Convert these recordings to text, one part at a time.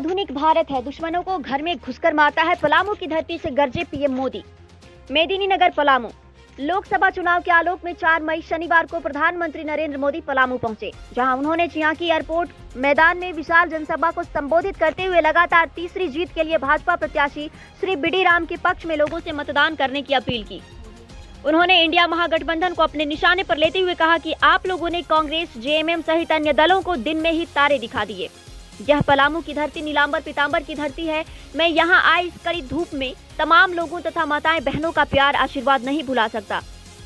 आधुनिक भारत है, दुश्मनों को घर में घुसकर मारता है। पलामू की धरती से गरजे पीएम मोदी। मेदिनीनगर पलामू। लोकसभा चुनाव के आलोक में 4 मई शनिवार को प्रधानमंत्री नरेंद्र मोदी पलामू पहुंचे, जहां उन्होंने चियांकी एयरपोर्ट मैदान में विशाल जनसभा को संबोधित करते हुए लगातार तीसरी जीत के लिए भाजपा प्रत्याशी श्री बीडी राम के पक्ष में लोगों से मतदान करने की अपील की। उन्होंने इंडिया महागठबंधन को अपने निशाने पर लेते हुए कहा कि आप लोगों ने कांग्रेस, जेएमएम सहित अन्य दलों को दिन में ही तारे दिखा दिए। यह पलामू की धरती नीलांबर पीतांबर की धरती है। मैं यहाँ आई इस कड़ी धूप में तमाम लोगों तथा माताएं बहनों का प्यार आशीर्वाद नहीं भुला सकता।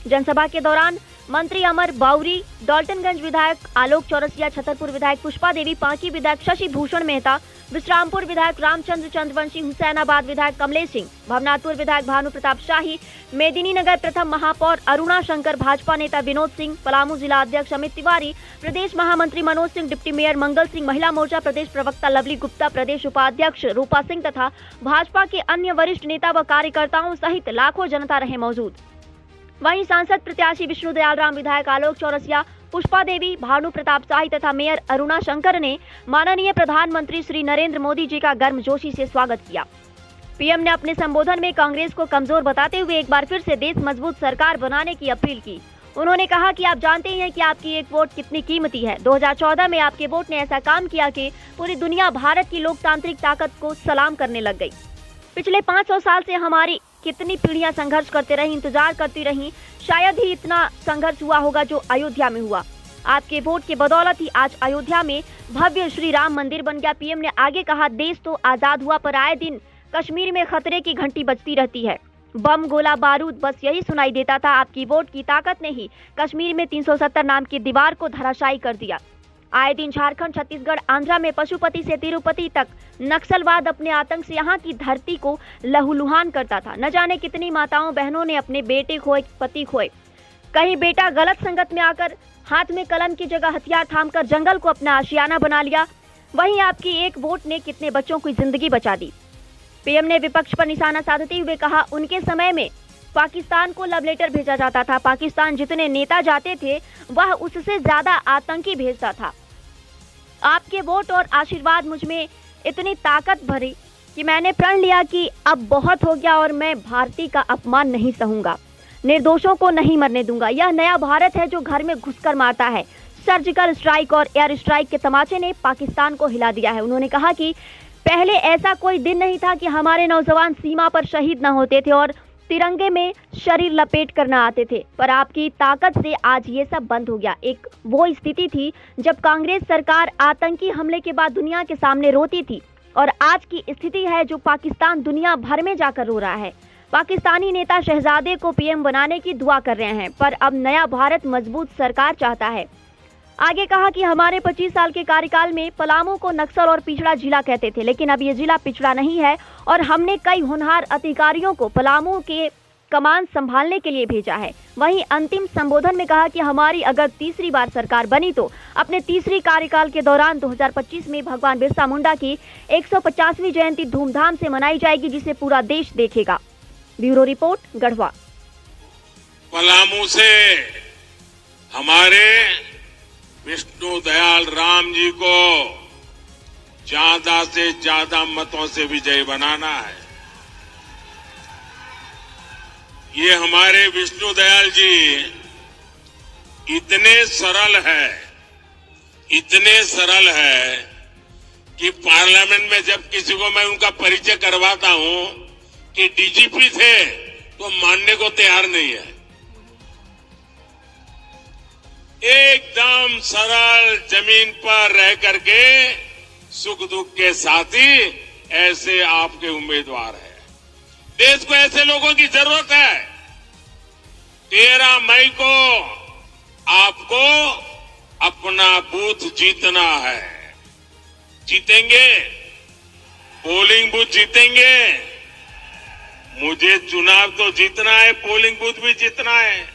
जनसभा के दौरान मंत्री अमर बाउरी, डॉल्टनगंज विधायक आलोक चौरसिया, छतरपुर विधायक पुष्पा देवी, पांकी विधायक शशि भूषण मेहता, विश्रामपुर विधायक रामचंद्र चंद्रवंशी, हुसैनाबाद विधायक कमलेश सिंह, भवनाथपुर विधायक भानु प्रताप शाही, मेदिनीनगर प्रथम महापौर अरुणा शंकर, भाजपा नेता विनोद सिंह, पलामू जिला अध्यक्ष अमित तिवारी, प्रदेश महामंत्री मनोज सिंह, डिप्टी मेयर मंगल सिंह, महिला मोर्चा प्रदेश प्रवक्ता लवली गुप्ता, प्रदेश उपाध्यक्ष रूपा सिंह तथा भाजपा के अन्य वरिष्ठ नेता व कार्यकर्ताओं सहित लाखों जनता रहे मौजूद। वहीं सांसद प्रत्याशी विष्णु दयाल राम, विधायक आलोक चौरसिया, पुष्पा देवी, भानु प्रताप शाही तथा मेयर अरुणा शंकर ने माननीय प्रधानमंत्री श्री नरेंद्र मोदी जी का गर्मजोशी से स्वागत किया। पीएम ने अपने संबोधन में कांग्रेस को कमजोर बताते हुए एक बार फिर से देश मजबूत सरकार बनाने की अपील की। उन्होंने कहा कि आप जानते हैं कि आपकी एक वोट कितनी कीमती है। 2014 में आपके वोट ने ऐसा काम किया कि पूरी दुनिया भारत की लोकतांत्रिक ताकत को सलाम करने लग गई। पिछले 500 साल से हमारी कितनी पीढ़ियां संघर्ष करते रही, इंतजार करती रही, शायद ही इतना संघर्ष हुआ होगा जो अयोध्या में हुआ। आपके वोट की बदौलत ही आज अयोध्या में भव्य श्री राम मंदिर बन गया। पीएम ने आगे कहा, देश तो आजाद हुआ पर आए दिन कश्मीर में खतरे की घंटी बजती रहती है। बम, गोला बारूद बस यही सुनाई देता था। आपकी वोट की ताकत ने ही कश्मीर में 370 नाम की दीवार को धराशायी कर दिया। आए दिन झारखंड, छत्तीसगढ़, आंध्रा में पशुपति से तिरुपति तक नक्सलवाद अपने आतंक से यहाँ की धरती को लहूलुहान करता था। न जाने कितनी माताओं बहनों ने अपने बेटे खोए, पति खोए। कहीं बेटा गलत संगत में आकर हाथ में कलम की जगह हथियार थामकर जंगल को अपना आशियाना बना लिया। वहीं आपकी एक वोट ने कितने बच्चों की जिंदगी बचा दी। पीएम ने विपक्ष पर निशाना साधते हुए कहा, उनके समय में पाकिस्तान को लव लेटर भेजा जाता था। पाकिस्तान जितने नेता जाते थे वह उससे ज्यादा आतंकी भेजता था। आपके वोट और आशीर्वाद मुझ में इतनी ताकत भरी कि मैंने प्रण लिया कि अब बहुत हो गया और मैं भारतीय का अपमान नहीं सहूंगा, निर्दोषों को नहीं मरने दूंगा। यह नया भारत है जो घर में घुसकर मारता है। सर्जिकल स्ट्राइक और एयर स्ट्राइक के तमाचे ने पाकिस्तान को हिला दिया है। उन्होंने कहा कि पहले ऐसा कोई दिन नहीं था कि हमारे नौजवान सीमा पर शहीद न होते थे और तिरंगे में शरीर लपेट कर न आते थे, पर आपकी ताकत से आज ये सब बंद हो गया। एक वो स्थिति थी जब कांग्रेस सरकार आतंकी हमले के बाद दुनिया के सामने रोती थी और आज की स्थिति है जो पाकिस्तान दुनिया भर में जाकर रो रहा है। पाकिस्तानी नेता शहजादे को पीएम बनाने की दुआ कर रहे हैं, पर अब नया भारत मजबूत सरकार चाहता है। आगे कहा कि हमारे 25 साल के कार्यकाल में पलामू को नक्सल और पिछड़ा जिला कहते थे, लेकिन अब ये जिला पिछड़ा नहीं है और हमने कई होनहार अधिकारियों को पलामू के कमान संभालने के लिए भेजा है। वहीं अंतिम संबोधन में कहा कि हमारी अगर तीसरी बार सरकार बनी तो अपने तीसरी कार्यकाल के दौरान 2025 में भगवान बिरसा मुंडा की 150वीं जयंती धूमधाम से मनाई जाएगी, जिसे पूरा देश देखेगा। Bureau report, Garhwa. पलामू से हमारे विष्णु दयाल राम जी को ज्यादा से ज्यादा मतों से विजयी बनाना है। ये हमारे विष्णु दयाल जी इतने सरल है कि पार्लियामेंट में जब किसी को मैं उनका परिचय करवाता हूं कि डीजीपी थे तो मानने को तैयार नहीं है। एकदम सरल, जमीन पर रह करके सुख दुख के साथी ऐसे आपके उम्मीदवार हैं। देश को ऐसे लोगों की जरूरत है। 13 मई को आपको अपना बूथ जीतना है। जीतेंगे, पोलिंग बूथ जीतेंगे। मुझे चुनाव तो जीतना है, पोलिंग बूथ भी जीतना है।